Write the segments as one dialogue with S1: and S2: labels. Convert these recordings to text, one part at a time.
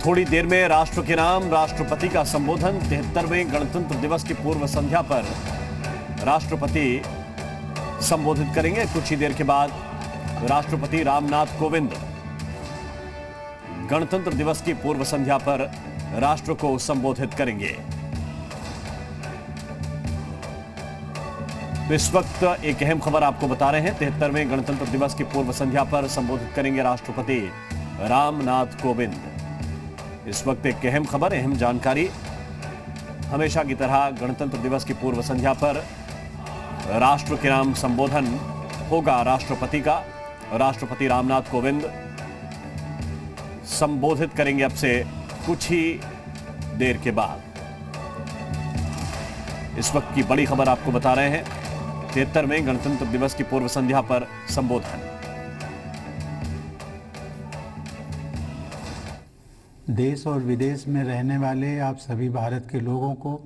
S1: थोड़ी देर में राष्ट्र के नाम राष्ट्रपति का संबोधन। 73वें गणतंत्र दिवस की पूर्व संध्या पर राष्ट्रपति संबोधित करेंगे। कुछ ही देर के बाद राष्ट्रपति रामनाथ कोविंद गणतंत्र दिवस की पूर्व संध्या पर राष्ट्र को संबोधित करेंगे। तो इस वक्त एक अहम खबर आपको बता रहे हैं। 73वें गणतंत्र दिवस की पूर्व संध्या पर संबोधित करेंगे राष्ट्रपति रामनाथ कोविंद। इस वक्त एक अहम खबर, अहम जानकारी। हमेशा की तरह गणतंत्र दिवस की पूर्व संध्या पर राष्ट्र के नाम संबोधन होगा राष्ट्रपति का। राष्ट्रपति रामनाथ कोविंद संबोधित करेंगे अब से कुछ ही देर के बाद। इस वक्त की बड़ी खबर आपको बता रहे हैं। 73वें गणतंत्र दिवस की पूर्व संध्या पर संबोधन।
S2: देश और विदेश में रहने वाले आप सभी भारत के लोगों को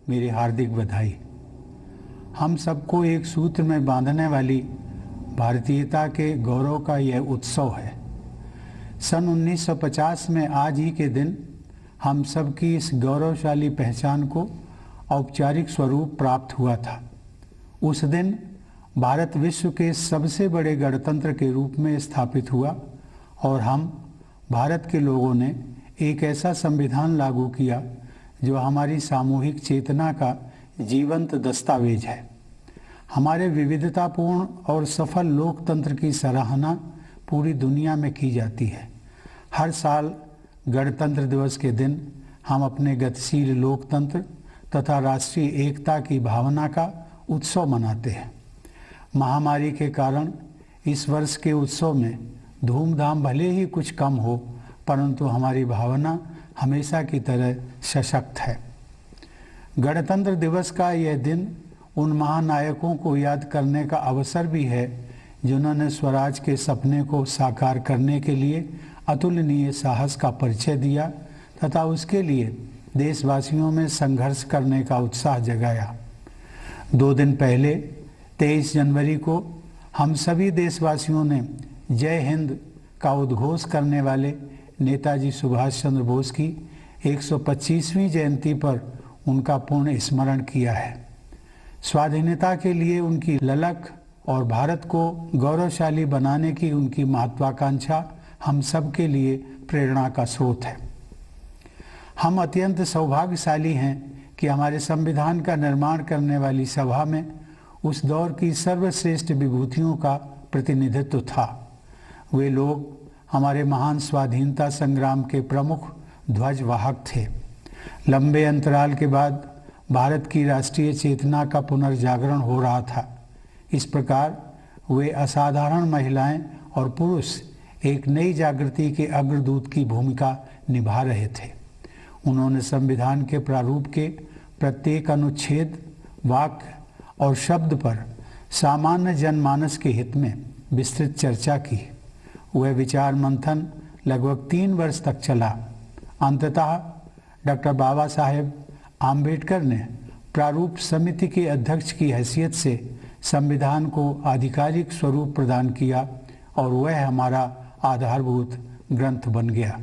S2: मेरी हार्दिक बधाई। हम सबको एक सूत्र में बांधने वाली भारतीयता के गौरव का यह उत्सव है। सन 1950 में आज ही के दिन हम सबकी इस गौरवशाली पहचान को औपचारिक स्वरूप प्राप्त हुआ था। उस दिन भारत विश्व के सबसे बड़े गणतंत्र के रूप में स्थापित हुआ और हम भारत के लोगों ने एक ऐसा संविधान लागू किया जो हमारी सामूहिक चेतना का जीवंत दस्तावेज है। हमारे विविधतापूर्ण और सफल लोकतंत्र की सराहना पूरी दुनिया में की जाती है। हर साल गणतंत्र दिवस के दिन हम अपने गतिशील लोकतंत्र तथा राष्ट्रीय एकता की भावना का उत्सव मनाते हैं। महामारी के कारण इस वर्ष के उत्सव में धूमधाम भले ही कुछ कम हो, परंतु हमारी भावना हमेशा की तरह सशक्त है। गणतंत्र दिवस का यह दिन उन महानायकों को याद करने का अवसर भी है जिन्होंने स्वराज के सपने को साकार करने के लिए अतुलनीय साहस का परिचय दिया तथा उसके लिए देशवासियों में संघर्ष करने का उत्साह जगाया। 2 दिन पहले 23 जनवरी को हम सभी देशवासियों ने जय हिंद का उद्घोष करने वाले नेताजी सुभाष चंद्र बोस की 125वीं जयंती पर उनका पुण्य स्मरण किया है। स्वाधीनता के लिए उनकी ललक और भारत को गौरवशाली बनाने की उनकी महत्वाकांक्षा हम सब के लिए प्रेरणा का स्रोत है। हम अत्यंत सौभाग्यशाली हैं कि हमारे संविधान का निर्माण करने वाली सभा में उस दौर की सर्वश्रेष्ठ विभूतियों का प्रतिनिधित्व था। वे लोग हमारे महान स्वाधीनता संग्राम के प्रमुख ध्वजवाहक थे। लंबे अंतराल के बाद भारत की राष्ट्रीय चेतना का पुनर्जागरण हो रहा था। इस प्रकार वे असाधारण महिलाएं और पुरुष एक नई जागृति के अग्रदूत की भूमिका निभा रहे थे। उन्होंने संविधान के प्रारूप के प्रत्येक अनुच्छेद, वाक्य और शब्द पर सामान्य जनमानस के हित में विस्तृत चर्चा की। वह विचार मंथन लगभग 3 वर्ष तक चला। अंततः डॉक्टर बाबा साहेब आम्बेडकर ने प्रारूप समिति के अध्यक्ष की हैसियत से संविधान को आधिकारिक स्वरूप प्रदान किया और वह हमारा आधारभूत ग्रंथ बन गया।